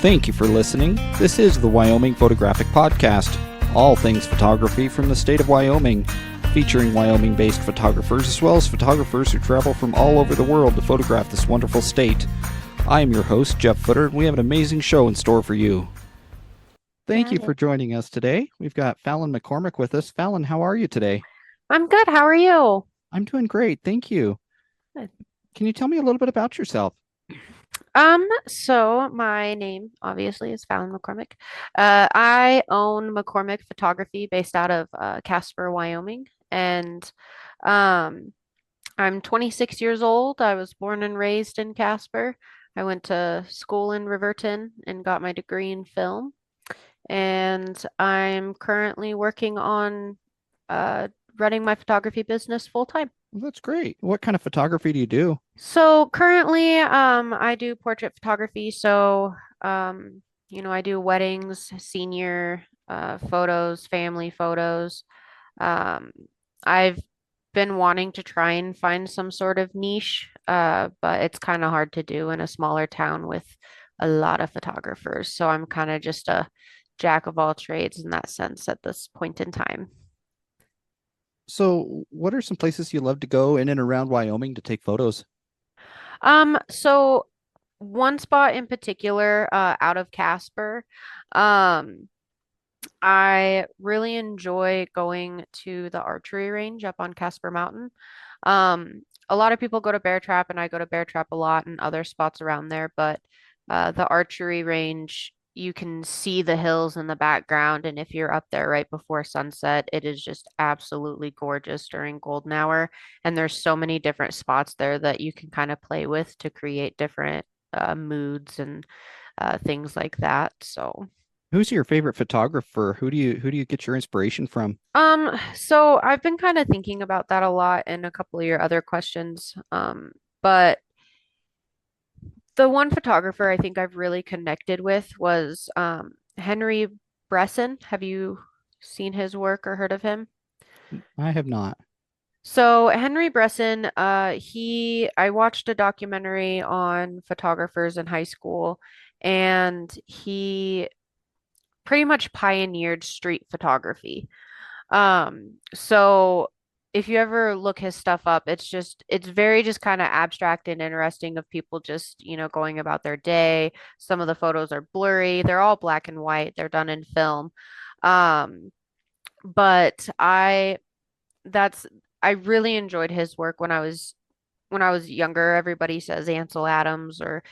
Thank you for listening. This is the Wyoming Photographic Podcast, all things photography from the state of Wyoming, featuring Wyoming-based photographers as well as photographers who travel from all over the world to photograph this wonderful state. I am your host, Jeff Futter, and we have an amazing show in store for you. Thank you for joining us today. We've got Falon McCormick with us. Falon, how are you today? I'm good. How are you? I'm doing great, thank you. Good. Can you tell me a little bit about yourself? So my name obviously is Falon McCormick. I own McCormick Photography based out of Casper, Wyoming, and um, I'm 26 years old. I was born and raised in Casper. I went to school in Riverton and got my degree in film, and I'm currently working on uh, running my photography business full time. Well, that's great. What kind of photography do you do? So currently, I do portrait photography. I do weddings, senior photos, family photos. Um, I've been wanting to try and find some sort of niche, but it's kind of hard to do in a smaller town with a lot of photographers. So I'm kind of just a jack of all trades in that sense at this point in time. So, what are some places you love to go in and around Wyoming to take photos? So one spot in particular, out of Casper, um, I really enjoy going to the archery range up on Casper Mountain. A lot of people go to Bear Trap, and I go to Bear Trap a lot and other spots around there, but the archery range, you can see the hills in the background, and if you're up there right before sunset, it is just absolutely gorgeous during golden hour. And there's so many different spots there that you can kind of play with to create different moods and things like that. So. Who's your favorite photographer? Who do you get your inspiration from? So I've been kind of thinking about that a lot in a couple of your other questions. But the one photographer I think I've really connected with was Henry Bresson. Have you seen his work or heard of him? I have not. So Henry Bresson, I watched a documentary on photographers in high school, and he pretty much pioneered street photography. So if you ever look his stuff up, it's very just kind of abstract and interesting of people just, going about their day. Some of the photos are blurry. They're all black and white. They're done in film. Um, but that's I really enjoyed his work when I was younger. Everybody says Ansel Adams or,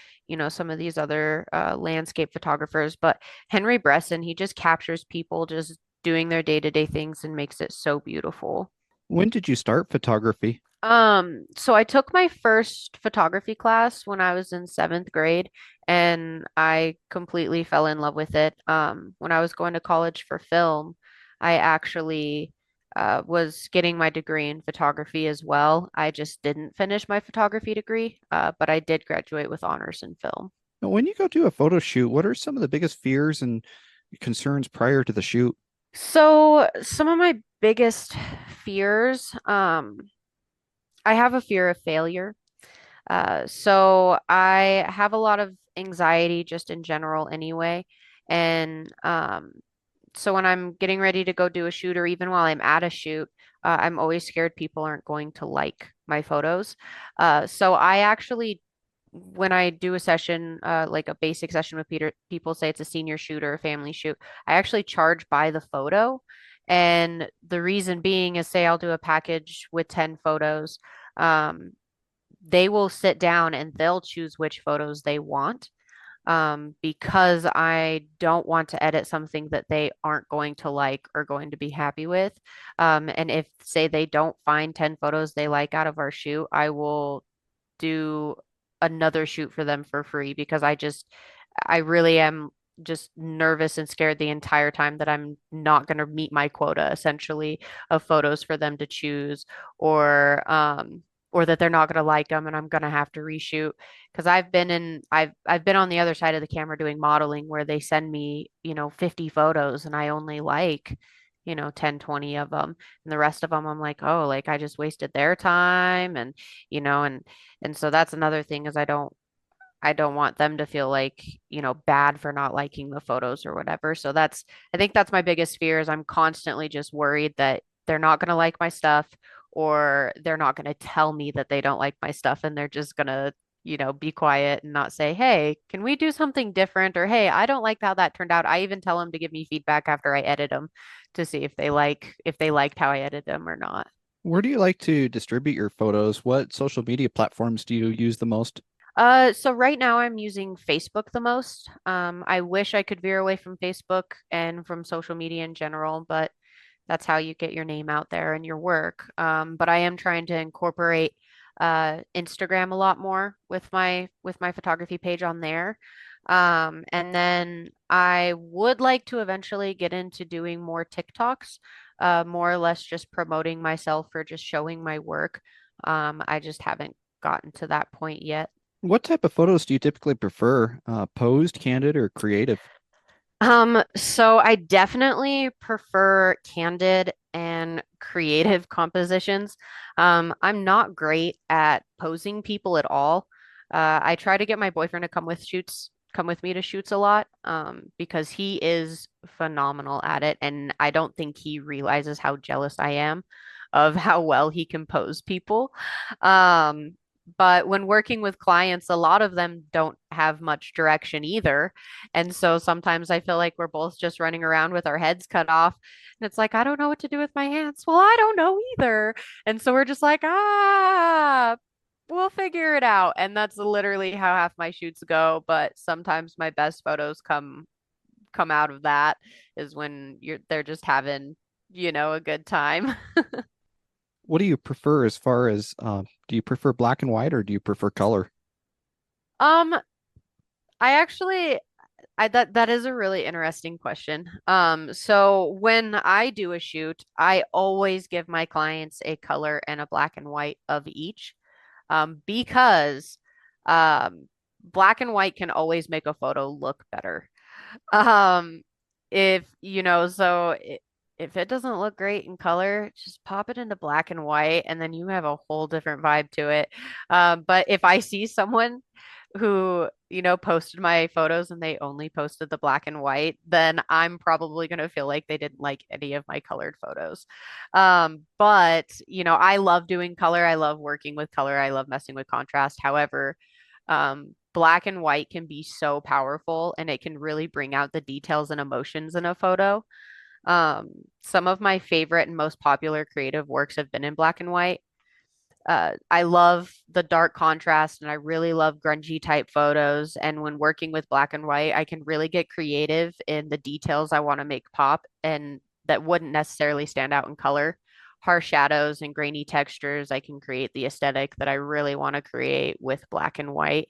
some of these other landscape photographers, but Henry Bresson, he just captures people just doing their day-to-day things and makes it so beautiful. When did you start photography? So I took my first photography class when I was in seventh grade, and I completely fell in love with it. When I was going to college for film, I actually was getting my degree in photography as well. I just didn't finish my photography degree, but I did graduate with honors in film. Now, when you go do a photo shoot, what are some of the biggest fears and concerns prior to the shoot? So some of my biggest fears, I have a fear of failure. So I have a lot of anxiety just in general anyway. And so when I'm getting ready to go do a shoot, or even while I'm at a shoot, I'm always scared people aren't going to like my photos. So I actually, when I do a session, like a basic session with people say it's a senior shoot or a family shoot, I actually charge by the photo. And the reason being is, say I'll do a package with 10 photos. Um, they will sit down and they'll choose which photos they want, because I don't want to edit something that they aren't going to like or going to be happy with. And if, say, they don't find 10 photos they like out of our shoot, I will do another shoot for them for free, because I really am just nervous and scared the entire time that I'm not going to meet my quota essentially of photos for them to choose, or or that they're not going to like them and I'm going to have to reshoot. Because I've been on the other side of the camera doing modeling where they send me, 50 photos and I only like, 10, 20 of them, and the rest of them I'm like, oh, like I just wasted their time. And you know and so that's another thing, is I don't want them to feel like, bad for not liking the photos or whatever. So I think that's my biggest fear is I'm constantly just worried that they're not going to like my stuff or they're not going to tell me that they don't like my stuff and they're just going to, be quiet and not say, "Hey, can we do something different?" Or, "Hey, I don't like how that turned out." I even tell them to give me feedback after I edit them to see if they liked how I edited them or not. Where do you like to distribute your photos? What social media platforms do you use the most? So right now I'm using Facebook the most. I wish I could veer away from Facebook and from social media in general, but that's how you get your name out there and your work. But I am trying to incorporate Instagram a lot more with my photography page on there. And then I would like to eventually get into doing more TikToks, more or less just promoting myself or just showing my work. I just haven't gotten to that point yet. What type of photos do you typically prefer? Posed, candid, or creative? So I definitely prefer candid and creative compositions. I'm not great at posing people at all. I try to get my boyfriend to come with me to shoots a lot, because he is phenomenal at it, and I don't think he realizes how jealous I am of how well he can pose people. Um, but when working with clients, a lot of them don't have much direction either. And so sometimes I feel like we're both just running around with our heads cut off. And it's like, I don't know what to do with my hands. Well, I don't know either. And so we're just like, we'll figure it out. And that's literally how half my shoots go. But sometimes my best photos come out of that is when they're just having, a good time. What do you prefer as far as do you prefer black and white or do you prefer color? Um, I actually that is a really interesting question. So when I do a shoot, I always give my clients a color and a black and white of each, because um, black and white can always make a photo look better. Um, if you know, so if it doesn't look great in color, just pop it into black and white, and then you have a whole different vibe to it. But if I see someone who, posted my photos and they only posted the black and white, then I'm probably going to feel like they didn't like any of my colored photos. But, I love doing color. I love working with color. I love messing with contrast. However, black and white can be so powerful and it can really bring out the details and emotions in a photo. Um, some of my favorite and most popular creative works have been in black and white. I love the dark contrast and I really love grungy type photos. And when working with black and white, I can really get creative in the details I want to make pop and that wouldn't necessarily stand out in color. Harsh shadows and grainy textures, I can create the aesthetic that I really want to create with black and white.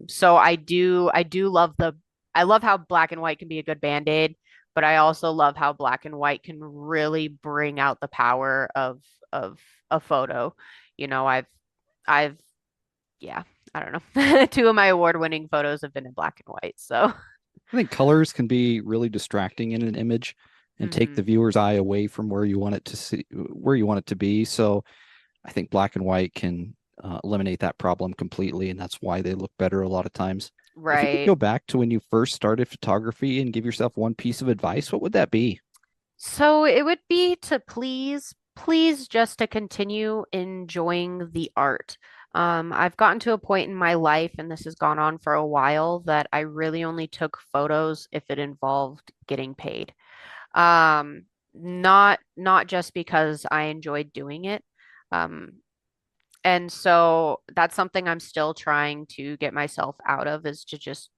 So I do love I love how black and white can be a good band-aid, but I also love how black and white can really bring out the power of a photo. You know, I've yeah, I don't know. Two of my award-winning photos have been in black and white. So, I think colors can be really distracting in an image and take the mhm. viewer's eye away from where you want it to see, where you want it to be. So I think black and white can eliminate that problem completely, and that's why they look better a lot of times. If you could Right. go back to when you first started photography and give yourself one piece of advice, what would that be? So it would be to please just to continue enjoying the art. I've gotten to a point in my life, and this has gone on for a while, that I really only took photos if it involved getting paid. Not just because I enjoyed doing it. Um, and so that's something I'm still trying to get myself out of is to just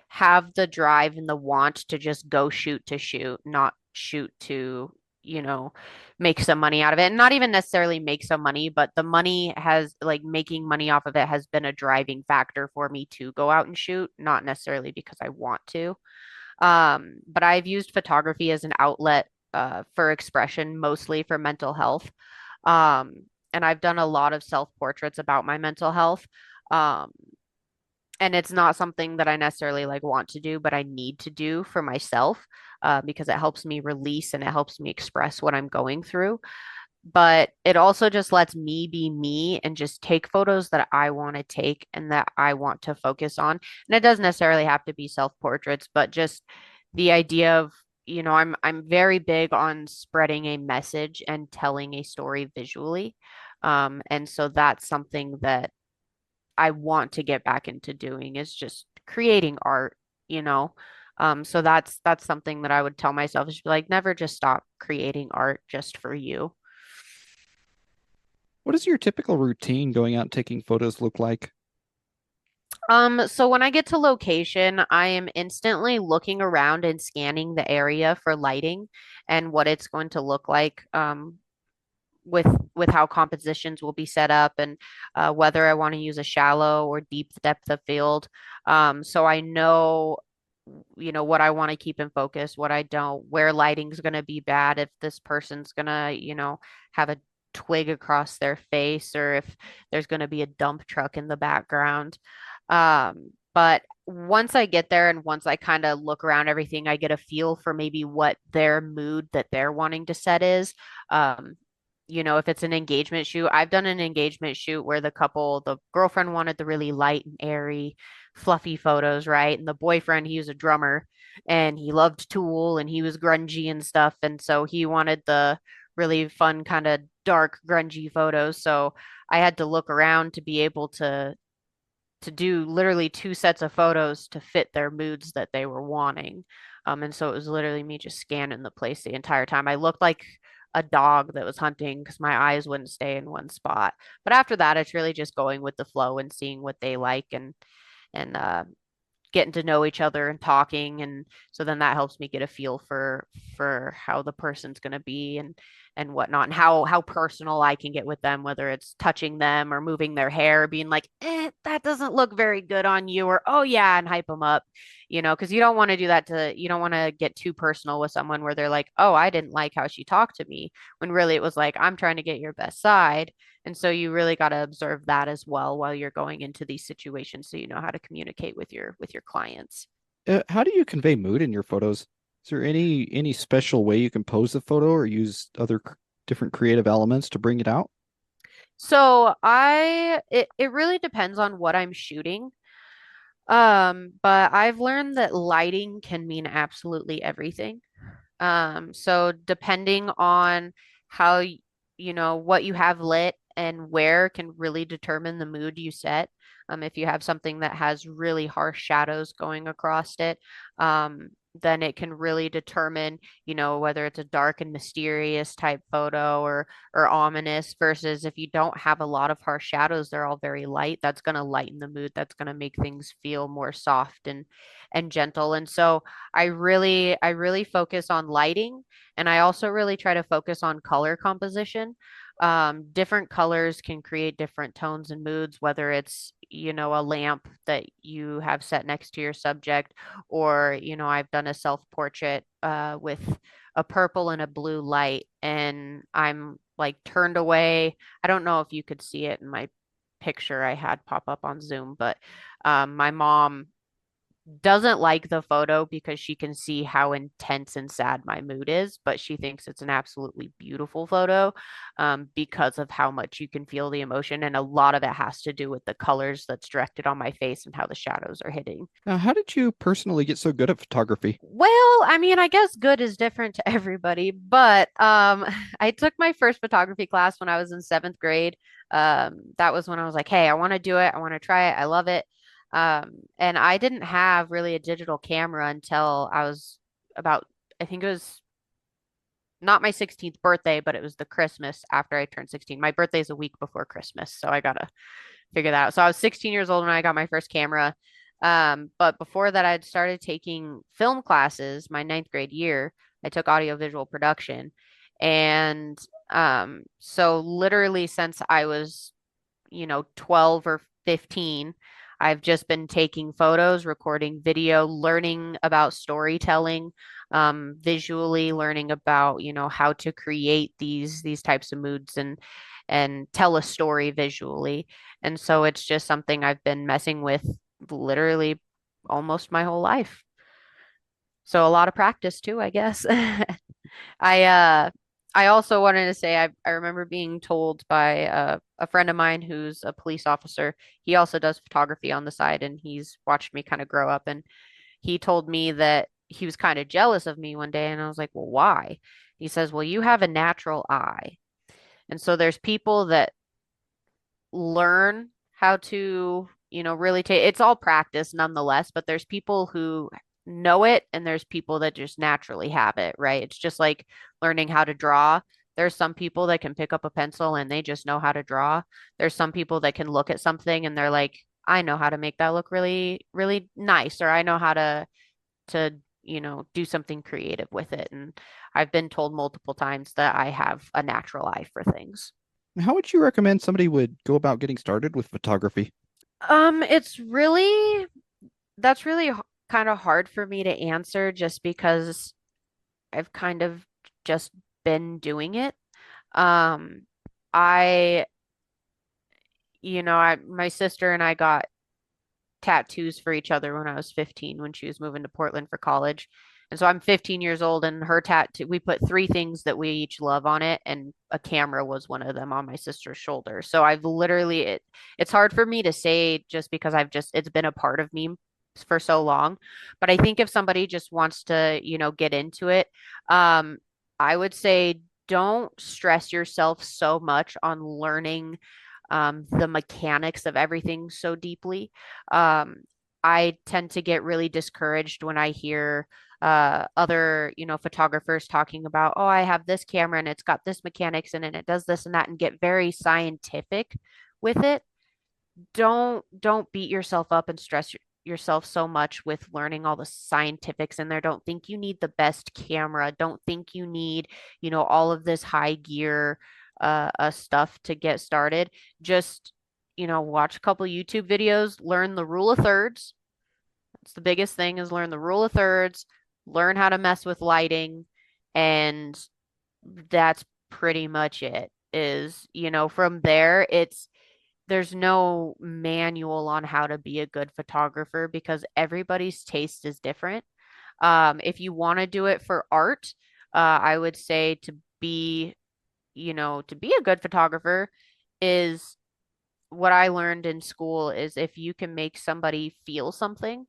have the drive and the want to just go shoot to shoot, not shoot to, you know, make some money out of it. And not even necessarily make some money, but the money has like making money off of it has been a driving factor for me to go out and shoot, not necessarily because I want to. But I've used photography as an outlet for expression, mostly for mental health. Um, and I've done a lot of self portraits about my mental health. Um, and it's not something that I necessarily like want to do, but I need to do for myself, because it helps me release and it helps me express what I'm going through. but it also just lets me be me and just take photos that I want to take and that I want to focus on. And it doesn't necessarily have to be self-portraits, but just the idea of, I'm very big on spreading a message and telling a story visually. And so that's something that I want to get back into doing is just creating art, you know. So that's something that I would tell myself is like never just stop creating art just for you. What does your typical routine going out and taking photos look like? So when I get to location, I am instantly looking around and scanning the area for lighting and what it's going to look like with how compositions will be set up and whether I want to use a shallow or deep depth of field. So I know, what I want to keep in focus, what I don't, where lighting's going to be bad, if this person's going to, have a twig across their face or if there's going to be a dump truck in the background. But once I get there and once I kind of look around everything, I get a feel for maybe what their mood that they're wanting to set is. Um, if it's an engagement shoot, I've done an engagement shoot where the girlfriend wanted the really light and airy, fluffy photos, right? And the boyfriend, he was a drummer and he loved Tool and he was grungy and stuff. And so he wanted the really fun, kind of dark, grungy photos. So I had to look around to be able to do literally two sets of photos to fit their moods that they were wanting. And so it was literally me just scanning the place the entire time. I looked like a dog that was hunting because my eyes wouldn't stay in one spot. But after that, it's really just going with the flow and seeing what they like and getting to know each other and talking, and so then that helps me get a feel for how the person's going to be and whatnot, and how personal I can get with them, whether it's touching them or moving their hair, being like, that doesn't look very good on you, or oh yeah, and hype them up, because you don't want to do that you don't want to get too personal with someone where they're like, oh, I didn't like how she talked to me, when really it was like, I'm trying to get your best side. And so you really got to observe that as well while you're going into these situations so you know how to communicate with your clients. How do you convey mood in your photos? Is there any special way you can pose the photo or use other different creative elements to bring it out? So it really depends on what I'm shooting. But I've learned that lighting can mean absolutely everything. So depending on how what you have lit and where can really determine the mood you set. If you have something that has really harsh shadows going across it, then it can really determine, whether it's a dark and mysterious type photo or ominous versus if you don't have a lot of harsh shadows, they're all very light. That's going to lighten the mood. That's going to make things feel more soft and gentle. And so I really focus on lighting, and I also really try to focus on color composition. Different colors can create different tones and moods, whether it's, a lamp that you have set next to your subject, or, I've done a self-portrait with a purple and a blue light, and I'm like turned away. I don't know if you could see it in my picture I had pop up on Zoom, but my mom doesn't like the photo because she can see how intense and sad my mood is, but she thinks it's an absolutely beautiful photo because of how much you can feel the emotion. And a lot of it has to do with the colors that's directed on my face and how the shadows are hitting. Now, how did you personally get so good at photography? Well, I mean, I guess good is different to everybody, but I took my first photography class when I was in seventh grade. That was when I was like, hey, I want to do it. I want to try it. I love it. And I didn't have really a digital camera until I was about, I think it was not my 16th birthday, but it was the Christmas after I turned 16. My birthday is a week before Christmas, so I gotta figure that out. So I was 16 years old when I got my first camera. But before that, I'd started taking film classes my ninth grade year. I took audiovisual production. And so literally since I was 12 or 15, I've just been taking photos, recording video, learning about storytelling, visually learning about, how to create these types of moods and tell a story visually. And so it's just something I've been messing with literally almost my whole life. So a lot of practice too, I guess. I I also wanted to say I remember being told by a friend of mine who's a police officer. He also does photography on the side, and he's watched me kind of grow up. And he told me that he was kind of jealous of me one day, and I was like, "Well, why?" He says, "Well, you have a natural eye." And so there's people that learn how to, really take it's all practice nonetheless, but there's people who know it and there's people that just naturally have it, right? It's just like learning how to draw. There's some people that can pick up a pencil and they just know how to draw. There's some people that can look at something and they're like, I know how to make that look really, really nice, or I know how to, do something creative with it. And I've been told multiple times that I have a natural eye for things. How would you recommend somebody would go about getting started with photography? It's really that's really kind of hard for me to answer just because I've kind of just been doing it. Um, I, my sister and I got tattoos for each other when I was 15 when she was moving to Portland for college. And so I'm 15 years old and her tattoo, we put three things that we each love on it, and a camera was one of them on my sister's shoulder. So I've literally it's hard for me to say just because it's been a part of me for so long. But I think if somebody just wants to, get into it, um, I would say don't stress yourself so much on learning the mechanics of everything so deeply. Um, I tend to get really discouraged when I hear other, photographers talking about, oh, I have this camera and it's got this mechanics in it, and it does this and that, and get very scientific with it. Don't beat yourself up and stress yourself so much with learning all the scientifics in there. Don't think you need the best camera. Don't think you need, all of this high gear stuff to get started. Just, watch a couple YouTube videos, learn the rule of thirds. That's the biggest thing, is learn the rule of thirds, learn how to mess with lighting, and that's pretty much it. Is, from there, there's no manual on how to be a good photographer because everybody's taste is different. If you want to do it for art, I would say to be a good photographer is what I learned in school is if you can make somebody feel something,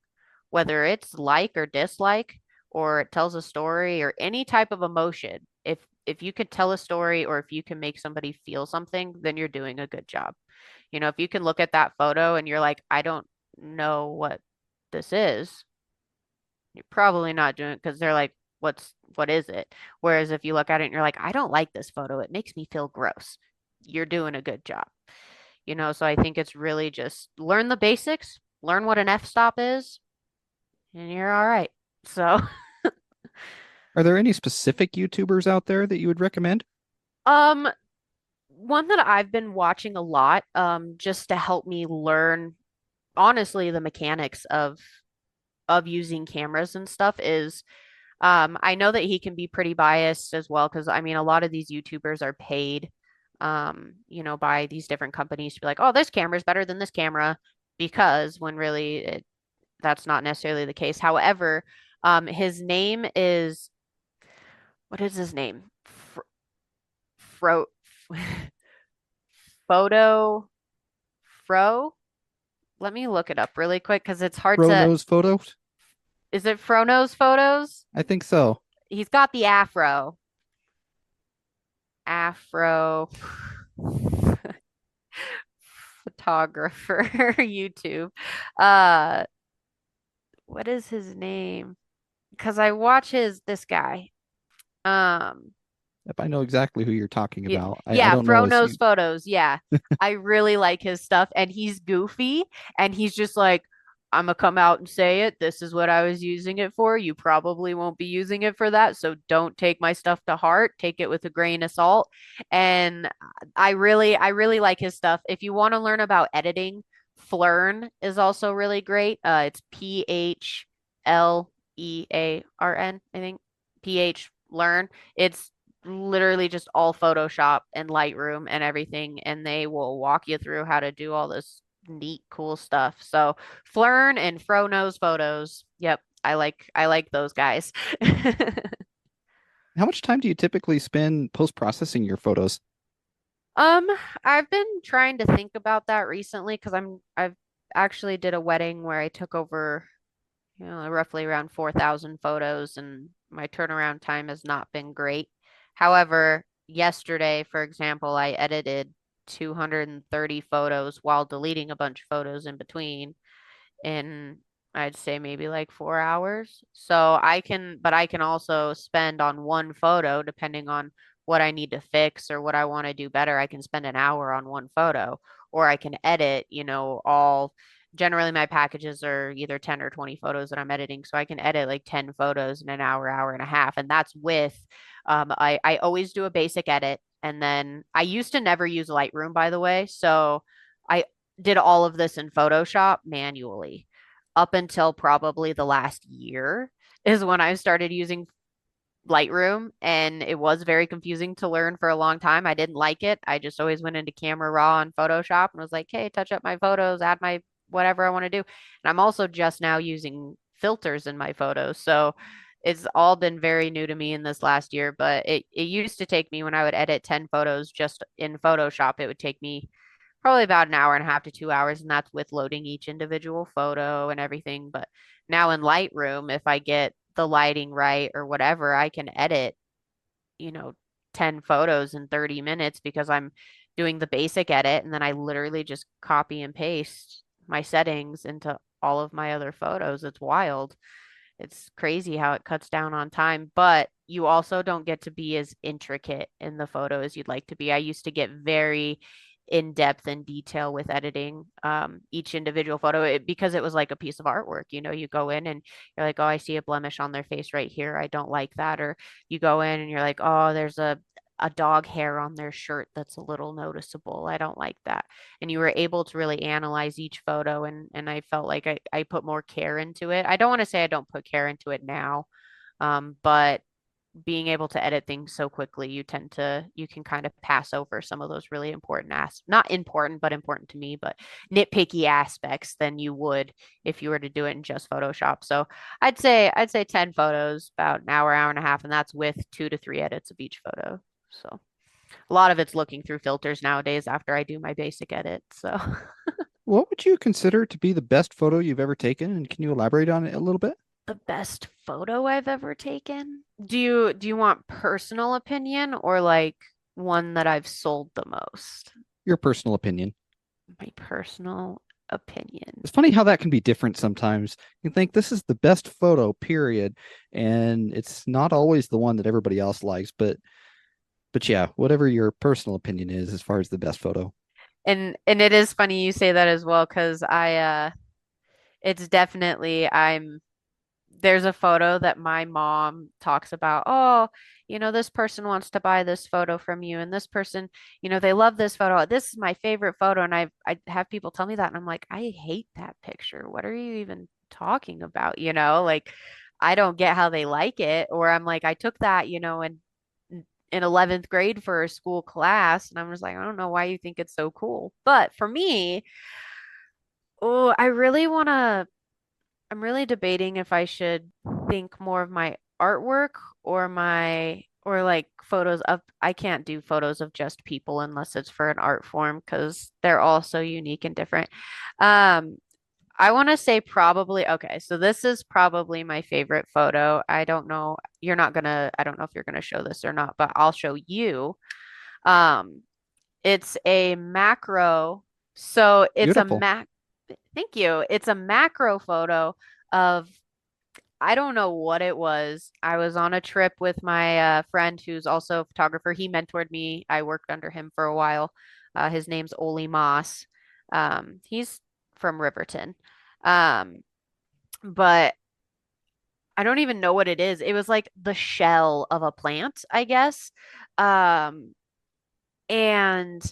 whether it's like or dislike, or it tells a story or any type of emotion, if you can tell a story or if you can make somebody feel something, then you're doing a good job. If you can look at that photo and you're like, I don't know what this is, you're probably not doing it because they're like, what is it? Whereas if you look at it and you're like, I don't like this photo, it makes me feel gross, you're doing a good job. So I think it's really just learn the basics, learn what an f-stop is, and you're all right. So, Are there any specific YouTubers out there that you would recommend? um, one that I've been watching a lot, just to help me learn, honestly, the mechanics of using cameras and stuff is, I know that he can be pretty biased as well, because I mean, a lot of these YouTubers are paid, by these different companies to be like, oh, this camera is better than this camera, because when really that's not necessarily the case. However, his name is, what is his name? Fro, Photo Fro. Let me look it up really quick because it's hard Bro to. knows photos? Is it Frono's Photos? I think so. He's got the afro. Afro photographer YouTube. Uh, what is his name? Because I watch this guy. Um, Yep, I know exactly who you're talking Yeah, about. I yeah, don't know Fro his knows photos. Yeah. I really like his stuff, and he's goofy and he's just like, I'm gonna come out and say it. This is what I was using it for. You probably won't be using it for that, so don't take my stuff to heart. Take it with a grain of salt. And I really like his stuff. If you want to learn about editing, Flern is also really great. It's Phlearn, I think. PH Learn. It's literally just all Photoshop and Lightroom and everything, and they will walk you through how to do all this neat, cool stuff. So Flern and Fro knows photos. Yep, I like those guys. How much time do you typically spend post-processing your photos? Um, I've been trying to think about that recently because I've actually did a wedding where I took over, roughly around 4,000 photos, and my turnaround time has not been great. However, yesterday, for example, I edited 230 photos while deleting a bunch of photos in between in, I'd say, maybe like 4 hours. So but I can also spend on one photo, depending on what I need to fix or what I want to do better. I can spend an hour on one photo, or I can edit, generally my packages are either 10 or 20 photos that I'm editing. So I can edit like 10 photos in an hour, hour and a half. And that's with, I always do a basic edit. And then I used to never use Lightroom, by the way. So I did all of this in Photoshop manually up until probably the last year is when I started using Lightroom, and it was very confusing to learn for a long time. I didn't like it. I just always went into Camera Raw and Photoshop and was like, "Hey, touch up my photos, add my whatever I want to do." And I'm also just now using filters in my photos. So it's all been very new to me in this last year, but it used to take me when I would edit 10 photos just in Photoshop, it would take me probably about an hour and a half to 2 hours, and that's with loading each individual photo and everything. But now in Lightroom, if I get the lighting right or whatever, I can edit, you know, 10 photos in 30 minutes because I'm doing the basic edit, and then I literally just copy and paste my settings into all of my other photos. It's wild. It's crazy how it cuts down on time, but you also don't get to be as intricate in the photo as you'd like to be. I used to get very in depth and detail with editing each individual photo because it was like a piece of artwork. You go in and you're like, oh, I see a blemish on their face right here. I don't like that. Or you go in and you're like, oh, there's a dog hair on their shirt that's a little noticeable. I don't like that. And you were able to really analyze each photo, and I felt like I put more care into it. I don't want to say I don't put care into it now, but being able to edit things so quickly, you can kind of pass over some of those really important not important, but important to me, but nitpicky aspects than you would if you were to do it in just Photoshop. So I'd say 10 photos, about an hour, hour and a half, and that's with 2 to 3 edits of each photo. So a lot of it's looking through filters nowadays after I do my basic edit. So What would you consider to be the best photo you've ever taken, and can you elaborate on it a little bit? the best photo I've ever taken. Do you want personal opinion or like one that I've sold the most? Your personal opinion. My personal opinion. It's funny how that can be different sometimes. You think this is the best photo, period, and it's not always the one that everybody else likes, but yeah, whatever your personal opinion is as far as the best photo. And it is funny you say that as well because it's definitely there's a photo that my mom talks about. Oh, this person wants to buy this photo from you, and this person, they love this photo. This is my favorite photo, and I have people tell me that, and I'm like, I hate that picture. What are you even talking about? Like I don't get how they like it. Or I'm like, I took that, in 11th grade for a school class, and I'm just like, I don't know why you think it's so cool. But for me, oh, I'm really debating if I should think more of my artwork or like photos of, I can't do photos of just people unless it's for an art form because they're all so unique and different. Um, I want to say probably, okay, so this is probably my favorite photo. I don't know, I don't know if you're gonna show this or not, but I'll show you. Um, it's a macro. So it's a Beautiful. mac. Thank you. It's a macro photo of, I don't know what it was. I was on a trip with my friend who's also a photographer. He mentored me. I worked under him for a while. His name's Oli Moss. He's from Riverton. Um, but I don't even know what it is. It was like the shell of a plant, I guess. Um, and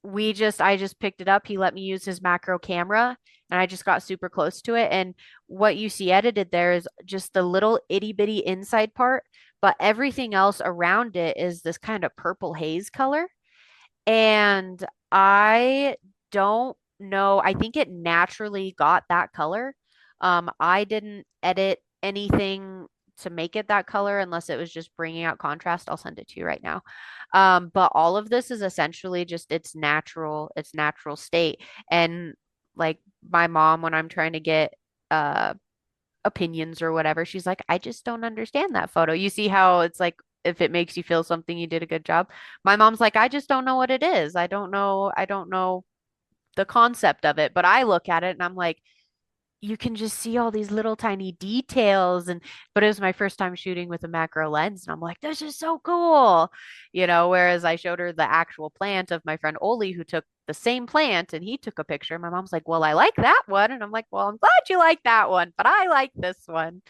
I just picked it up. He let me use his macro camera, and I just got super close to it. And what you see edited there is just the little itty bitty inside part, but everything else around it is this kind of purple haze color. And I don't know. I think it naturally got that color. I didn't edit anything to make it that color unless it was just bringing out contrast. I'll send it to you right now. But all of this is essentially just its natural state. And like my mom, when I'm trying to get uh opinions or whatever, she's like, I just don't understand that photo. You see how it's like if it makes you feel something, you did a good job. My mom's like, I just don't know what it is. I don't know the concept of it. But I look at it and I'm like, you can just see all these little tiny details. And but it was my first time shooting with a macro lens, and I'm like, this is so cool. Whereas I showed her the actual plant of my friend Oli, who took the same plant and he took a picture. My mom's like, well, I like that one. And I'm like, well, I'm glad you like that one, but I like this one.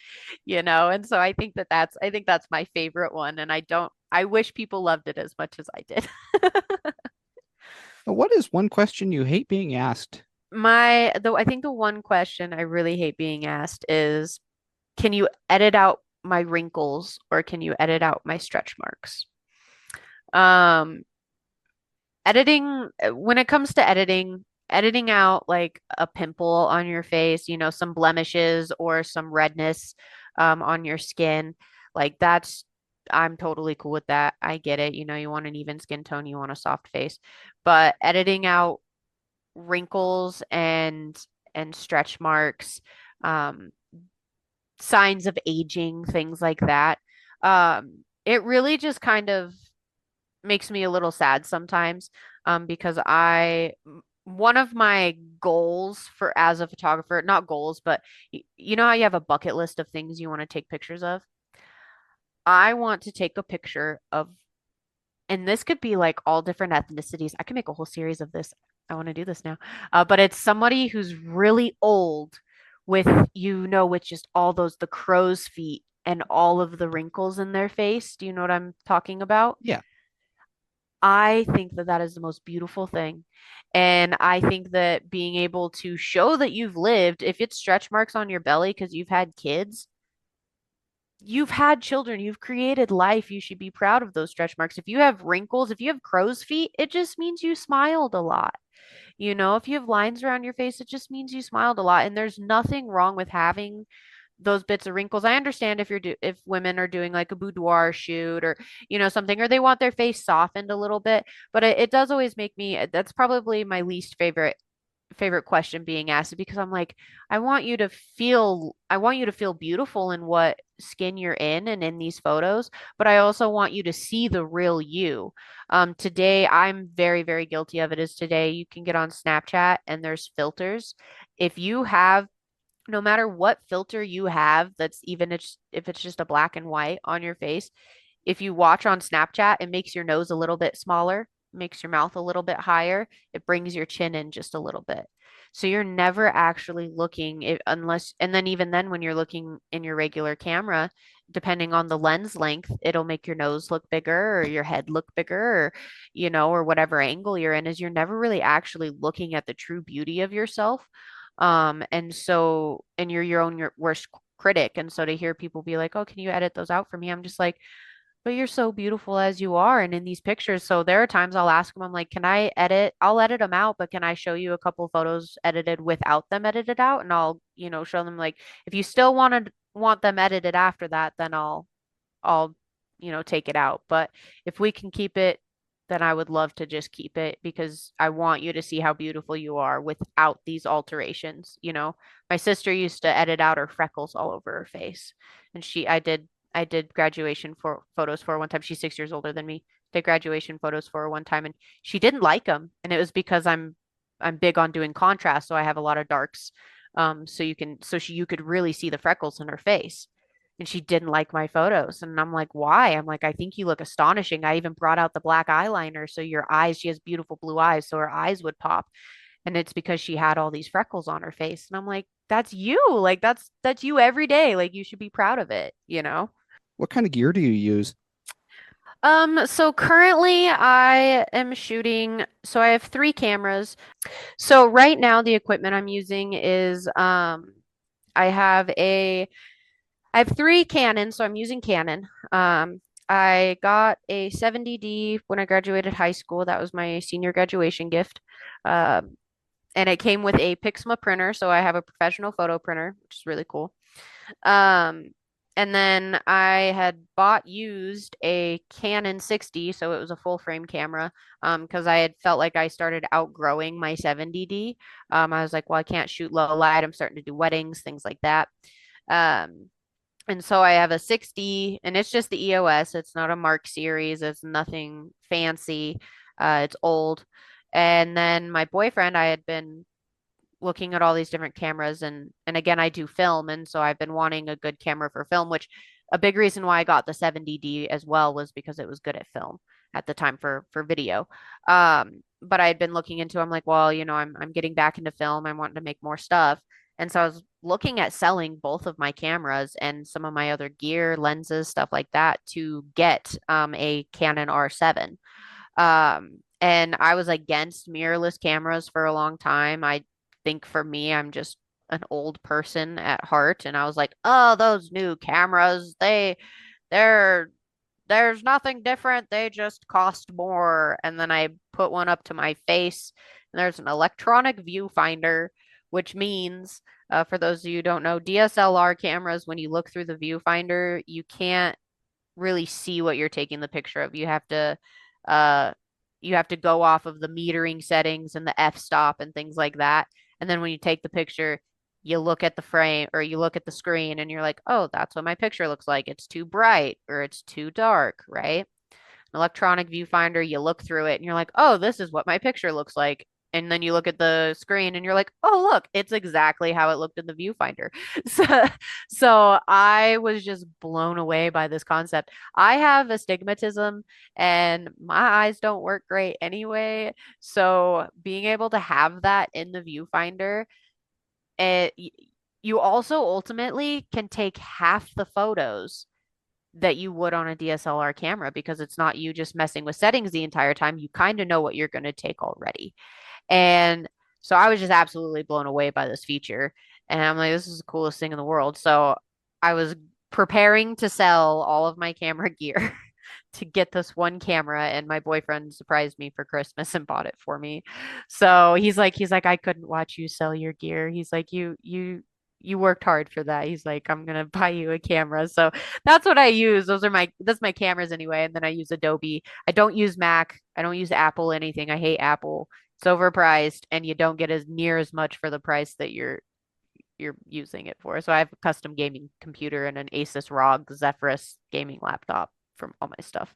And so I think that's my favorite one. And I wish people loved it as much as I did. Now, what is one question you hate being asked? I think the one question I really hate being asked is, can you edit out my wrinkles or can you edit out my stretch marks? Um, when it comes to editing out like a pimple on your face, some blemishes or some redness on your skin, like I'm totally cool with that. I get it. You want an even skin tone, you want a soft face, but editing out wrinkles and stretch marks, um, signs of aging, things like that. It really just kind of makes me a little sad sometimes, because one of my goals for as a photographer, not goals, but you know how you have a bucket list of things you want to take pictures of? I want to take a picture of, and this could be like all different ethnicities. I can make a whole series of this. I want to do this now. But it's somebody who's really old with, with just the crow's feet and all of the wrinkles in their face. Do you know what I'm talking about? Yeah. I think that that is the most beautiful thing. And I think that being able to show that you've lived, if it's stretch marks on your belly because you've had children, you've created life, you should be proud of those stretch marks. If you have wrinkles, if you have crow's feet, it just means you smiled a lot. If you have lines around your face, it just means you smiled a lot. And there's nothing wrong with having those bits of wrinkles. I understand if women are doing like a boudoir shoot or something, or they want their face softened a little bit, but it does always make me, that's probably my least favorite question being asked, because I'm like, I want you to feel beautiful in what skin you're in and in these photos, but I also want you to see the real you. Today I'm very, very guilty of it, is today you can get on Snapchat and there's filters. If you have No matter what filter you have, that's even if it's just a black and white on your face, if you watch on Snapchat, it makes your nose a little bit smaller, makes your mouth a little bit higher, it brings your chin in just a little bit. So you're never actually looking unless, and then even then, when you're looking in your regular camera, depending on the lens length, it'll make your nose look bigger or your head look bigger, or whatever angle you're in, is you're never really actually looking at the true beauty of yourself. And you're your worst critic. And so to hear people be like, oh, can you edit those out for me? I'm just like, but you're so beautiful as you are and in these pictures. So there are times I'll ask them, I'm like, can I edit? I'll edit them out, but can I show you a couple photos edited without them edited out? And I'll, show them, like, if you still want them edited after that, then I'll, take it out. But if we can keep it, then I would love to just keep it, because I want you to see how beautiful you are without these alterations. My sister used to edit out her freckles all over her face. And I did graduation for photos for her one time. She's 6 years older than me. Did graduation photos for her one time, and she didn't like them. And it was because I'm big on doing contrast, so I have a lot of darks. You could really see the freckles in her face. And she didn't like my photos. And I'm like, why? I'm like, I think you look astonishing. I even brought out the black eyeliner. So your eyes, she has beautiful blue eyes. So her eyes would pop. And it's because she had all these freckles on her face. And I'm like, that's you. Like that's you every day. Like you should be proud of it? What kind of gear do you use? So currently I am shooting, so I have three cameras. So right now the equipment I'm using is I have a I have three Canons, so I'm using Canon. I got a 70D when I graduated high school. That was my senior graduation gift. And it came with a Pixma printer, so I have a professional photo printer, which is really cool. Um, And then I had bought used a Canon 60, so it was a full frame camera, because I had felt like I started outgrowing my 70D. I was like, well, I can't shoot low light. I'm starting to do weddings, things like that. Um, and so I have a 60, and it's just the EOS. It's not a Mark series. It's nothing fancy. It's old. And then my boyfriend, I had been looking at all these different cameras, and again, I do film, and so I've been wanting a good camera for film, which a big reason why I got the 70D as well was because it was good at film at the time for video. But I had been looking into, I'm like, well, I'm getting back into film. I'm wanting to make more stuff. And so I was looking at selling both of my cameras and some of my other gear, lenses, stuff like that to get a Canon R7. And I was against mirrorless cameras for a long time. I think for me, I'm just an old person at heart, and I was like, "Oh, those new cameras, they're there's nothing different. They just cost more." And then I put one up to my face, and there's an electronic viewfinder, which means, for those of you who don't know, DSLR cameras, when you look through the viewfinder, you can't really see what you're taking the picture of. Uh you have to go off of the metering settings and the f-stop and things like that. And then when you take the picture, you look at the frame or you look at the screen and you're like, "Oh, that's what my picture looks like. It's too bright or it's too dark," right? Electronic viewfinder, you look through it and you're like, "Oh, this is what my picture looks like." And then you look at the screen and you're like, "Oh, look, it's exactly how it looked in the viewfinder." So, so I was just blown away by this concept. I have astigmatism and my eyes don't work great anyway. So being able to have that in the viewfinder, it, you also ultimately can take half the photos that you would on a DSLR camera because it's not you just messing with settings the entire time. You kind of know what you're going to take already. And so I was just absolutely blown away by this feature. And I'm like, this is the coolest thing in the world. So I was preparing to sell all of my camera gear to get this one camera, and my boyfriend surprised me for Christmas and bought it for me. So he's like, I couldn't watch you sell your gear. He's like, you worked hard for that. He's like, I'm gonna buy you a camera. So that's what I use. That's my cameras anyway. And then I use Adobe. I don't use Mac. I don't use Apple anything. I hate Apple. It's overpriced and you don't get as near as much for the price that you're using it for. So I have a custom gaming computer and an Asus ROG Zephyrus gaming laptop from all my stuff.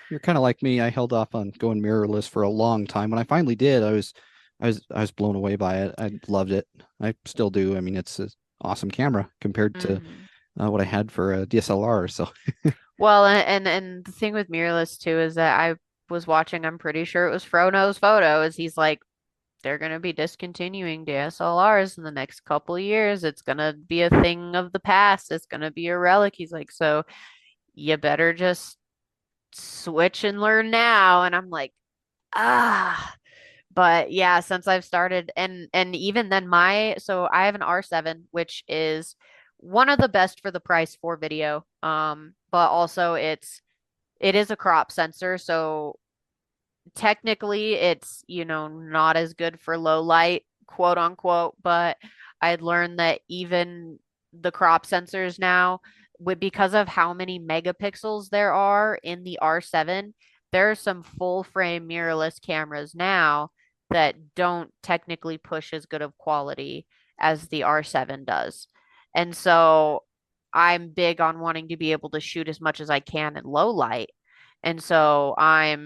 You're kind of like me. I held off on going mirrorless for a long time. When I finally did, I was blown away by it. I loved it. I still do. I mean, it's an awesome camera compared to Hmm. what I had for a DSLR. So Well, and the thing with mirrorless too is that I was watching, I'm pretty sure it was Frono's photos. He's like, they're going to be discontinuing DSLRs in the next couple of years. It's going to be a thing of the past. It's going to be a relic. He's like, so you better just switch and learn now. And I'm like, ah. But yeah, since I've started, and even then so I have an R7, which is one of the best for the price for video. But also it is a crop sensor, so technically it's, not as good for low light, quote unquote, but I'd learned that even the crop sensors now, because of how many megapixels there are in the R7, there are some full frame mirrorless cameras now that don't technically push as good of quality as the R7 does. And so I'm big on wanting to be able to shoot as much as I can in low light. And so I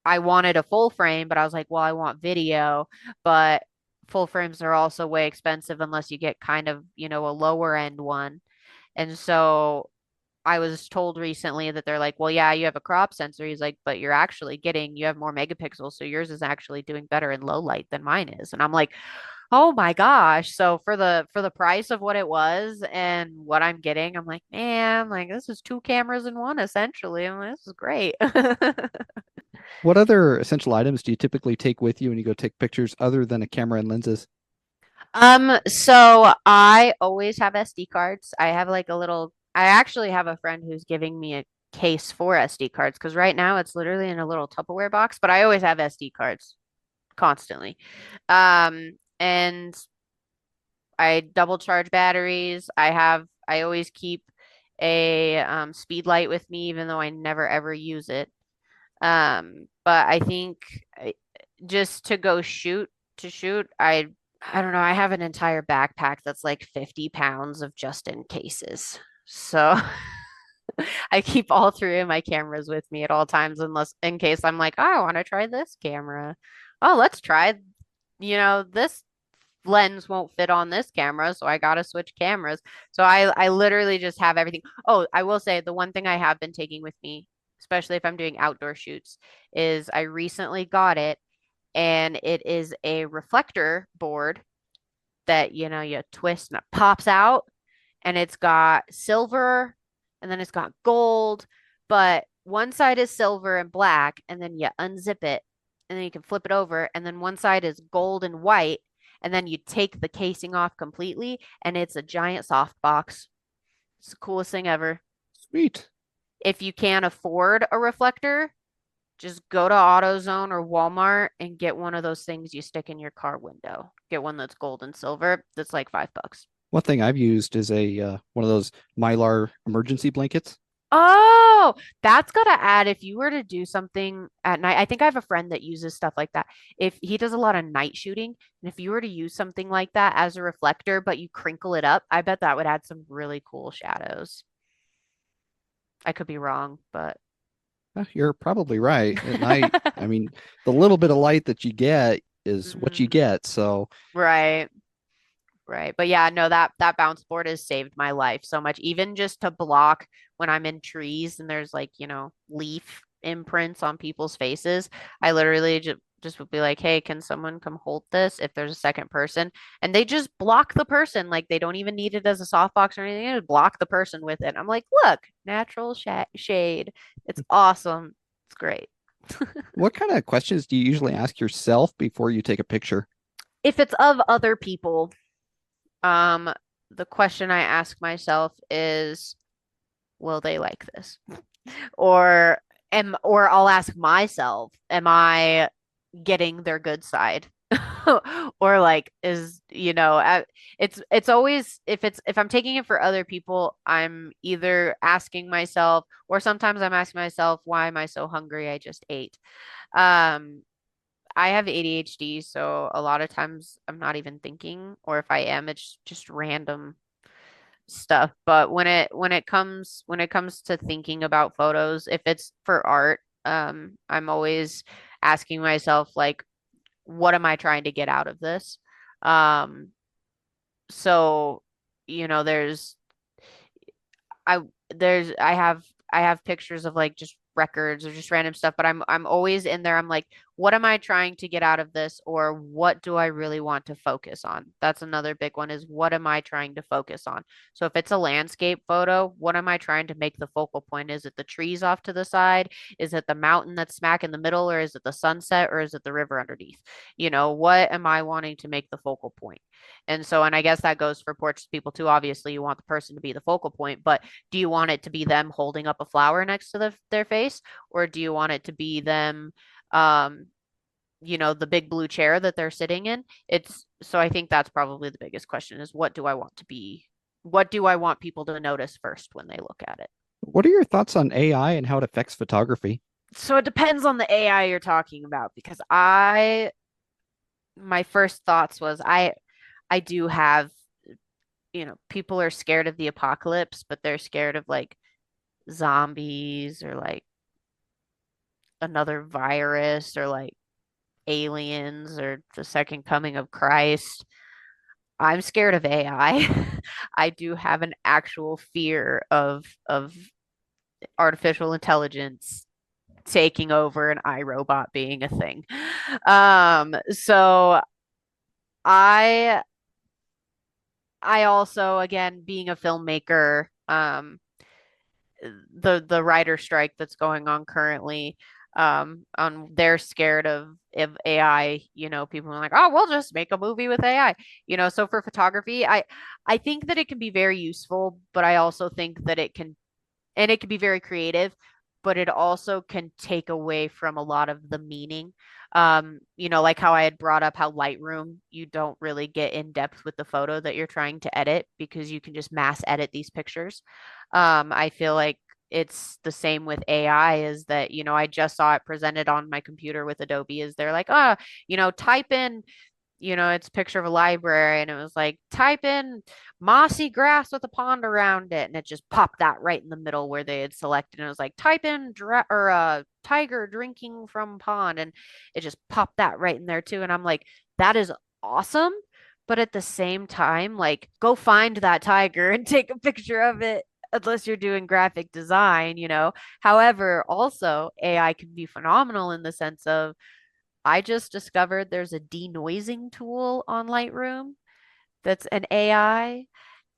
wanted a full frame, but I was like, well, I want video, but full frames are also way expensive unless you get kind of, a lower end one. And so I was told recently that they're like, well, yeah, you have a crop sensor. He's like, but you have more megapixels, so yours is actually doing better in low light than mine is. And I'm like, oh my gosh. So for the price of what it was and what I'm getting, I'm like, man, like this is two cameras in one essentially. I'm like, this is great. what other essential items do you typically take with you when you go take pictures other than a camera and lenses? So I always have SD cards. I actually have a friend who's giving me a case for SD cards because right now it's literally in a little Tupperware box, but I always have SD cards constantly. And I double charge batteries. I always keep a speed light with me, even though I never ever use it. But I think just to go shoot, I don't know, I have an entire backpack that's like 50 pounds of just in cases. So I keep all three of my cameras with me at all times, unless in case I'm like, oh, I want to try this camera. Oh, let's try, this lens won't fit on this camera, so I gotta switch cameras. So I literally just have everything. Oh, I will say the one thing I have been taking with me, especially if I'm doing outdoor shoots, is I recently got it, and it is a reflector board that you twist and it pops out, and it's got silver, and then it's got gold, but one side is silver and black, and then you unzip it, and then you can flip it over, and then one side is gold and white, and then you take the casing off completely, and it's a giant soft box. It's the coolest thing ever. Sweet. If you can't afford a reflector, just go to AutoZone or Walmart and get one of those things you stick in your car window. Get one that's gold and silver. That's like $5. One thing I've used is a one of those Mylar emergency blankets. Oh, that's gotta add if you were to do something at night. I think I have a friend that uses stuff like that. If he does a lot of night shooting, and if you were to use something like that as a reflector, but you crinkle it up, I bet that would add some really cool shadows. I could be wrong, but You're probably right. At night, I mean, the little bit of light that you get is what you Mhm. get. So Right. Right. But yeah, no, that bounce board has saved my life so much. Even just to block when I'm in trees and there's like, leaf imprints on people's faces. I literally just would be like, "Hey, can someone come hold this if there's a second person?" And they just block the person. Like they don't even need it as a softbox or anything. They just block the person with it. I'm like, "Look, natural shade. It's awesome. It's great." what kind of questions do you usually ask yourself before you take a picture? If it's of other people, um, the question I ask myself is, will they like this? Or or I'll ask myself, am I getting their good side? Or like it's always if I'm taking it for other people, I'm either asking myself, or sometimes I'm asking myself, why am I so hungry? I just ate. Um, I have ADHD, so a lot of times I'm not even thinking, or if I am, it's just random stuff. But when it comes to thinking about photos, if it's for art, I'm always asking myself like, what am I trying to get out of this? Um, so there's I I have pictures of like just records or just random stuff, but I'm always in there. I'm like, what am I trying to get out of this, or what do I really want to focus on? That's another big one, is what am I trying to focus on? So if it's a landscape photo, what am I trying to make the focal point? Is it the trees off to the side? Is it the mountain that's smack in the middle, or is it the sunset, or is it the river underneath? What am I wanting to make the focal point? And I guess that goes for portraits people too. Obviously, you want the person to be the focal point, but do you want it to be them holding up a flower next to their face, or do you want it to be them, um, the big blue chair that they're sitting in? It's so I think that's probably the biggest question, is what do I want to be? What do I want people to notice first when they look at it? What are your thoughts on AI and how it affects photography? So it depends on the AI you're talking about, because my first thoughts was I do have, people are scared of the apocalypse, but they're scared of like zombies, or like another virus, or like aliens, or the second coming of Christ. I'm scared of AI. I do have an actual fear of artificial intelligence taking over and iRobot being a thing. So I I also, again, being a filmmaker, the writer strike that's going on currently, on they're scared of AI. People are like, oh, we'll just make a movie with AI. So for photography, I think that it can be very useful, but I also think that it can be very creative, but it also can take away from a lot of the meaning. Like how I had brought up how Lightroom, you don't really get in depth with the photo that you're trying to edit because you can just mass edit these pictures. I feel like it's the same with AI is that, I just saw it presented on my computer with Adobe is they're like, type in, it's a picture of a library and it was like, type in mossy grass with a pond around it. And it just popped that right in the middle where they had selected. And it was like, type in tiger drinking from pond. And it just popped that right in there too. And I'm like, that is awesome. But at the same time, like, go find that tiger and take a picture of it unless you're doing graphic design. However, also AI can be phenomenal in the sense of I just discovered there's a denoising tool on Lightroom that's an AI.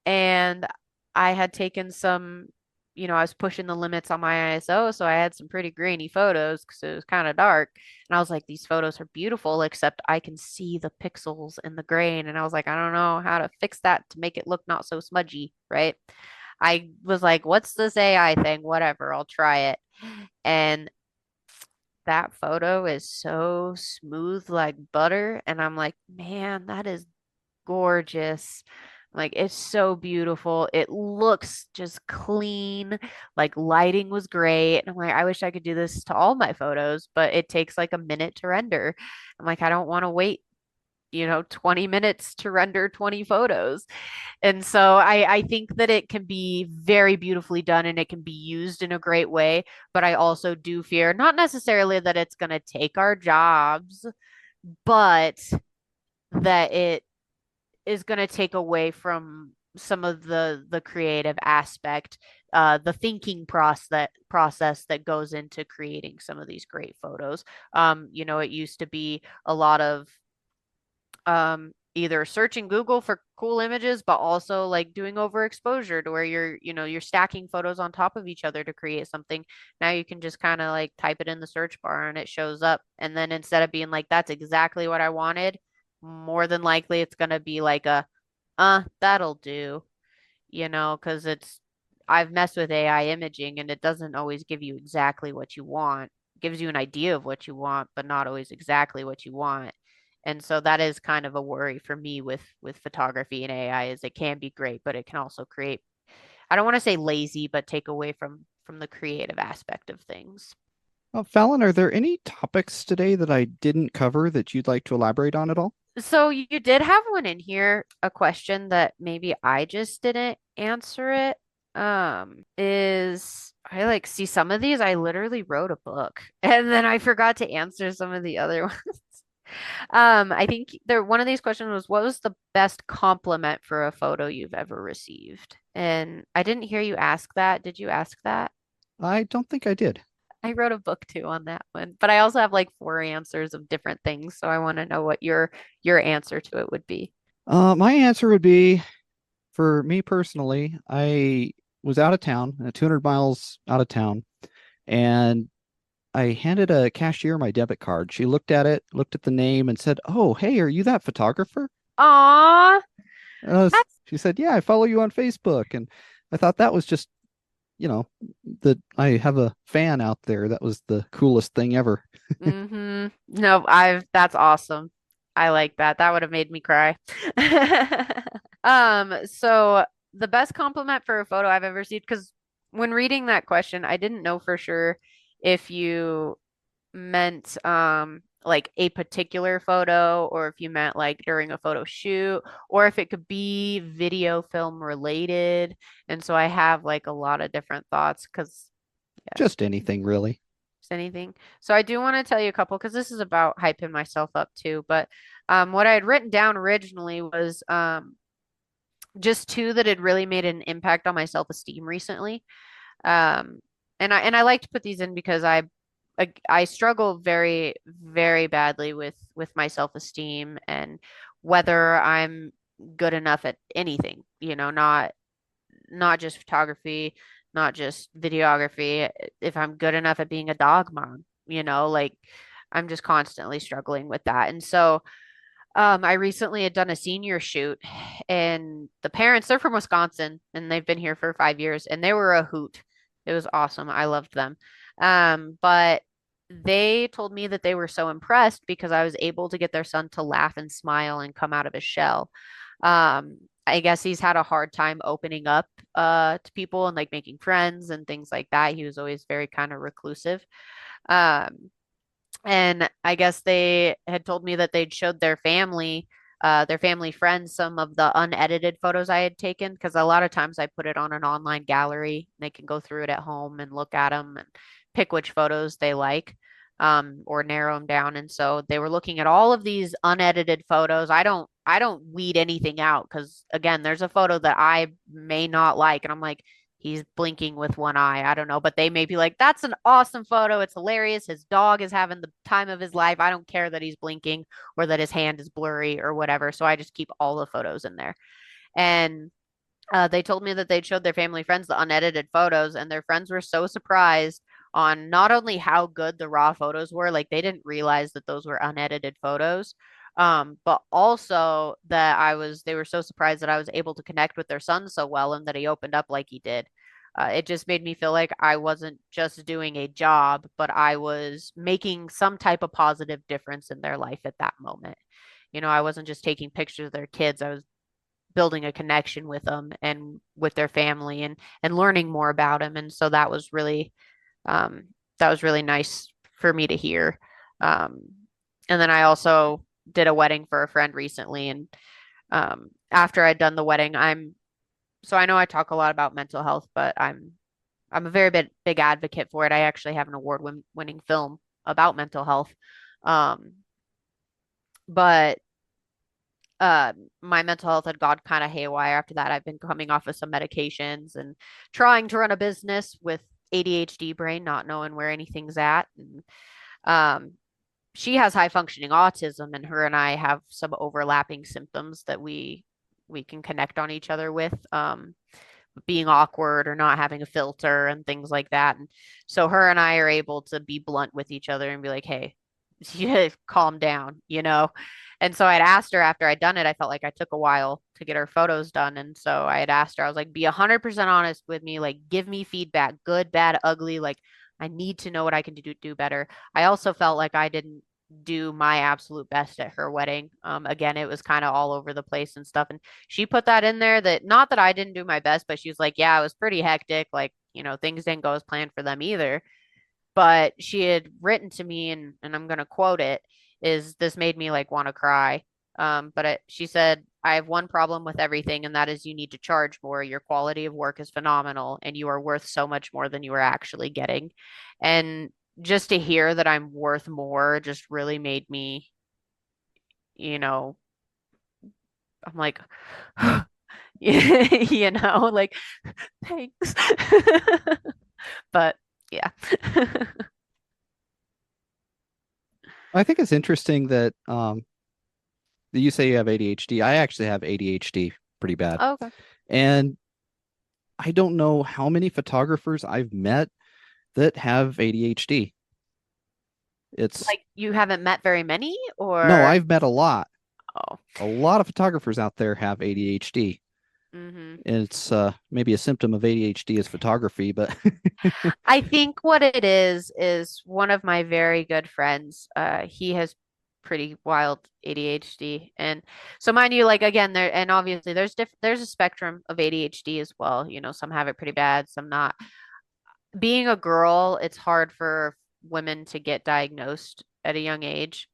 And I had taken I was pushing the limits on my ISO. So I had some pretty grainy photos because it was kind of dark. And I was like, these photos are beautiful, except I can see the pixels in the grain. And I was like, I don't know how to fix that to make it look not so smudgy, right? I was like, what's this AI thing? Whatever, I'll try it. And that photo is so smooth like butter. And I'm like, man, that is gorgeous. Like, it's so beautiful. It looks just clean. Like, lighting was great. And I'm like, I wish I could do this to all my photos, but it takes like a minute to render. I'm like, I don't want to wait, 20 minutes to render 20 photos. And so I think that it can be very beautifully done and it can be used in a great way. But I also do fear not necessarily that it's going to take our jobs, but that it is going to take away from some of the creative aspect, the thinking process that goes into creating some of these great photos. It used to be a lot of either searching Google for cool images, but also like doing overexposure to where you're stacking photos on top of each other to create something. Now you can just kind of like type it in the search bar and it shows up. And then instead of being like, that's exactly what I wanted, more than likely it's gonna be like that'll do, because I've messed with AI imaging and it doesn't always give you exactly what you want. It gives you an idea of what you want, but not always exactly what you want. And so that is kind of a worry for me with photography and AI is it can be great, but it can also create, I don't want to say lazy, but take away from the creative aspect of things. Fallon, are there any topics today that I didn't cover that you'd like to elaborate on at all? So you did have one in here, a question that maybe I just didn't answer it. Is I like see some of these I literally wrote a book and then I forgot to answer some of the other ones. I think one of these questions was what was the best compliment for a photo you've ever received? And I didn't hear you ask that. Did you ask that? I don't think I did. I wrote a book too on that one, but I also have like four answers of different things, so I want to know what your answer to it would be. My answer would be for me personally, I was out of town, 200 miles out of town, and I handed a cashier my debit card. She looked at it, looked at the name, and said, "Oh, hey, are you that photographer?" Aw, that's She said, "Yeah, I follow you on Facebook." And I thought that was just, you know, that I have a fan out there. That was the coolest thing ever. No, that's awesome. I like that. That would have made me cry. So the best compliment for a photo I've ever seen, because when reading that question, I didn't know for sure if you meant like a particular photo or if you meant like during a photo shoot or if it could be video film related. And so I have like a lot of different thoughts because yeah, Just anything, really. just anything. So I do want to tell you a couple because this is about hyping myself up too. But what I had written down originally was just two that had really made an impact on my self-esteem recently. Um, and I like to put these in because I struggle very, very badly with my self-esteem and whether I'm good enough at anything, not just photography, not just videography, if I'm good enough at being a dog mom, like I'm just constantly struggling with that. And so I recently had done a senior shoot, and the parents, they're from Wisconsin, and they've been here for 5 years, and they were a hoot. It was awesome. I loved them. But they told me that they were so impressed because I was able to get their son to laugh and smile and come out of his shell. I guess he's had a hard time opening up to people and like making friends and things like that. He was always very kind of reclusive. Um, and I guess they had told me that they'd showed their family friends, some of the unedited photos I had taken, because a lot of times I put it on an online gallery. They can go through it at home and look at them and pick which photos they like, or narrow them down. And so they were looking at all of these unedited photos. I don't weed anything out because again, there's a photo that I may not like, and I'm like, he's blinking with one eye. I don't know, but they may be like, that's an awesome photo. It's hilarious. His dog is having the time of his life. I don't care that he's blinking or that his hand is blurry or whatever. So I just keep all the photos in there. And they told me that they'd showed their family friends the unedited photos, and their friends were so surprised on not only how good the raw photos were, like they didn't realize that those were unedited photos, but also that they were so surprised that I was able to connect with their son so well and that he opened up like he did. It just made me feel like I wasn't just doing a job, but I was making some type of positive difference in their life at that moment. I wasn't just taking pictures of their kids. I was building a connection with them and with their family and learning more about them. And so um, that was really nice for me to hear. Um, and then I also did a wedding for a friend recently, and after I'd done the wedding, I know I talk a lot about mental health, but I'm a very big advocate for it. I actually have an award winning film about mental health. Um, but my mental health had gone kind of haywire after that. I've been coming off of some medications and trying to run a business with ADHD brain, not knowing where anything's at. And um, she has high functioning autism, and her and I have some overlapping symptoms that we can connect on each other with. Being awkward or not having a filter and things like that. And so her and I are able to be blunt with each other and be like, hey, you calm down. And so I'd asked her after I'd done it, I felt like I took a while to get her photos done. And so I had asked her, I was like, be 100% honest with me, like give me feedback, good, bad, ugly. Like I need to know what I can do better. I also felt like I didn't do my absolute best at her wedding. Again, it was kind of all over the place and stuff. And she put that in there that not that I didn't do my best, but she was like, yeah, it was pretty hectic. Like, things didn't go as planned for them either. But she had written to me, and I'm going to quote it, is this made me like want to cry. She said, I have one problem with everything, and that is you need to charge more. Your quality of work is phenomenal, and you are worth so much more than you are actually getting. And just to hear that I'm worth more just really made me, you know, I'm like, like, thanks. But yeah. I think it's interesting that you say you have ADHD. I actually have ADHD pretty bad. Oh, okay. And I don't know how many photographers I've met that have ADHD. It's Like you haven't met very many no, or I've met a lot. oh. A lot of photographers out there have ADHD. Hmm. And it's maybe a symptom of ADHD is photography, but I think what it is one of my very good friends, he has pretty wild ADHD. And so mind you, like again, and obviously there's a spectrum of ADHD as well. Some have it pretty bad, some not. Being a girl, it's hard for women to get diagnosed at a young age,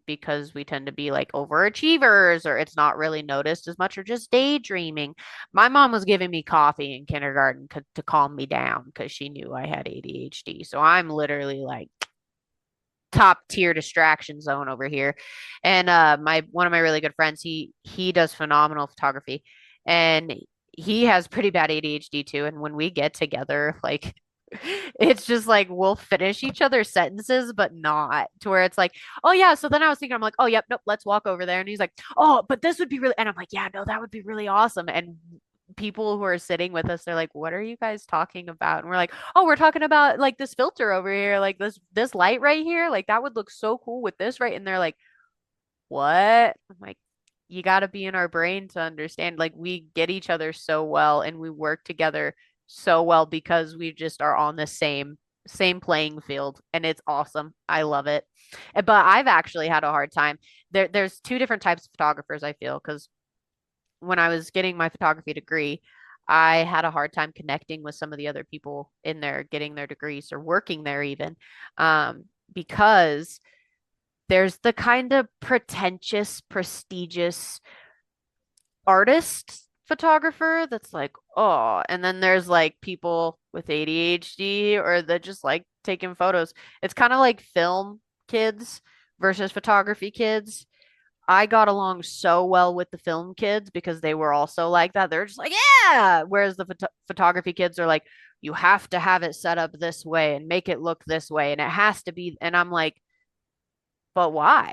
because we tend to be like overachievers or it's not really noticed as much or just daydreaming. My mom was giving me coffee in kindergarten to calm me down because she knew I had ADHD. So I'm literally like top tier distraction zone over here. And my one of my really good friends, he does phenomenal photography, and he has pretty bad ADHD too. And when we get together, like it's just like we'll finish each other's sentences, but not to where it's like, oh yeah. So then I was thinking, I'm like, oh yep, nope, let's walk over there. And he's like, oh, but this would be really, and I'm like, yeah, no, that would be really awesome. And people who are sitting with us, they're like, what are you guys talking about? And we're like, oh, we're talking about like this filter over here, like this light right here, like that would look so cool with this, right? And they're like, what? I'm like, you got to be in our brain to understand. Like we get each other so well and we work together so well because we just are on the same same playing field, and it's awesome. I love it. But I've actually had a hard time. There's two different types of photographers, I feel, because when I was getting my photography degree, I had a hard time connecting with some of the other people in there getting their degrees or working there even, because there's the kind of pretentious, prestigious artist photographer that's like, oh, and then there's like people with ADHD or that just like taking photos. It's kind of like film kids versus photography kids. I got along so well with the film kids because they were also like that. They're just like, yeah. Whereas the photography kids are like, you have to have it set up this way and make it look this way. And it has to be. And I'm like, but why?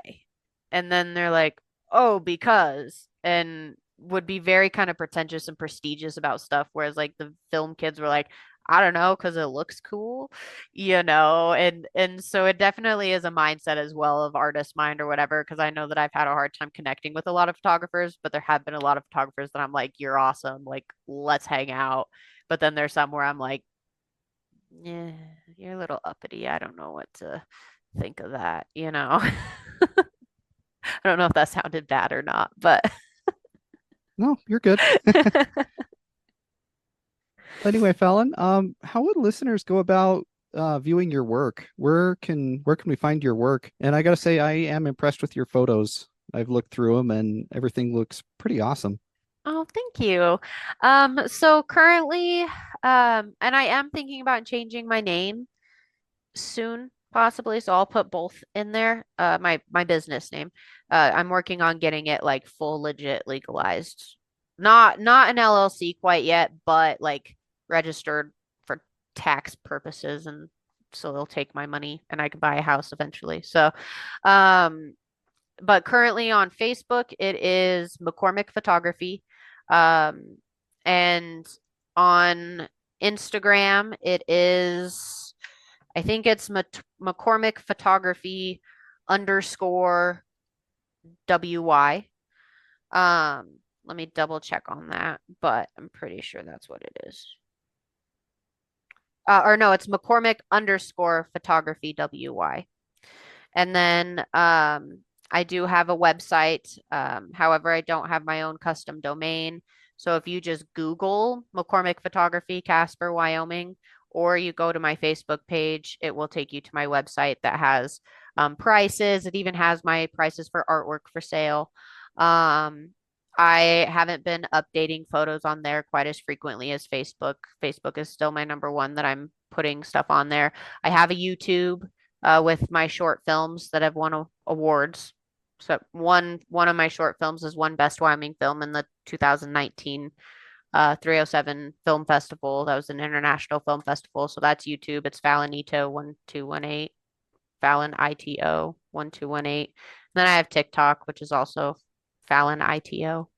And then they're like, oh, because, and would be very kind of pretentious and prestigious about stuff. Whereas like the film kids were like, I don't know, because it looks cool, and so it definitely is a mindset as well of artist mind or whatever. Because I know that I've had a hard time connecting with a lot of photographers, but there have been a lot of photographers that I'm like, you're awesome, like let's hang out. But then there's some where I'm like, yeah, you're a little uppity. I don't know what to think of that. I don't know if that sounded bad or not, but No, you're good. Anyway, Fallon, how would listeners go about viewing your work? Where can we find your work? And I gotta say, I am impressed with your photos. I've looked through them, and everything looks pretty awesome. oh, thank you. So currently, and I am thinking about changing my name soon, possibly. So I'll put both in there. My business name. I'm working on getting it like full legit legalized. Not an LLC quite yet, but like registered for tax purposes, and so they'll take my money and I can buy a house eventually. So, um, but currently on Facebook, it is McCormick Photography. Um, and on Instagram, it is, I think it's McCormick Photography underscore WY. Let me double check on that, but I'm pretty sure that's what it is. Or no, it's McCormick underscore photography WY. And then I do have a website. However, I don't have my own custom domain. So if you just Google McCormick Photography, Casper, Wyoming, or you go to my Facebook page, it will take you to my website that has prices. It even has my prices for artwork for sale. Um, I haven't been updating photos on there quite as frequently as Facebook. Facebook is still my number one that I'm putting stuff on there. I have a YouTube with my short films that have won awards. So one of my short films is won Best Wyoming Film in the 2019 307 Film Festival. That was an international film festival. So that's YouTube. It's Falon Ito 1218, Falon ITO 1218. Then I have TikTok, which is also Falon ITO.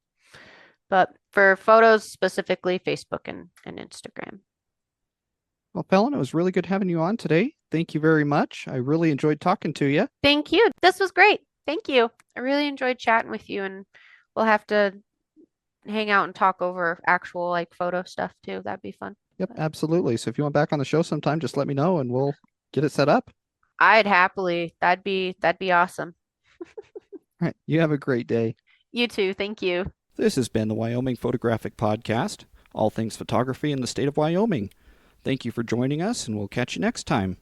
But for photos specifically, Facebook and Instagram. Well, Fallon, it was really good having you on today. Thank you very much. I really enjoyed talking to you. Thank you. This was great. Thank you. I really enjoyed chatting with you, and we'll have to hang out and talk over actual like photo stuff too. That'd be fun. Yep, absolutely. So if you want back on the show sometime, just let me know and we'll get it set up. I'd happily. That'd be awesome. All right. You have a great day. You too. Thank you. This has been the Wyoming Photographic Podcast, all things photography in the state of Wyoming. Thank you for joining us, and we'll catch you next time.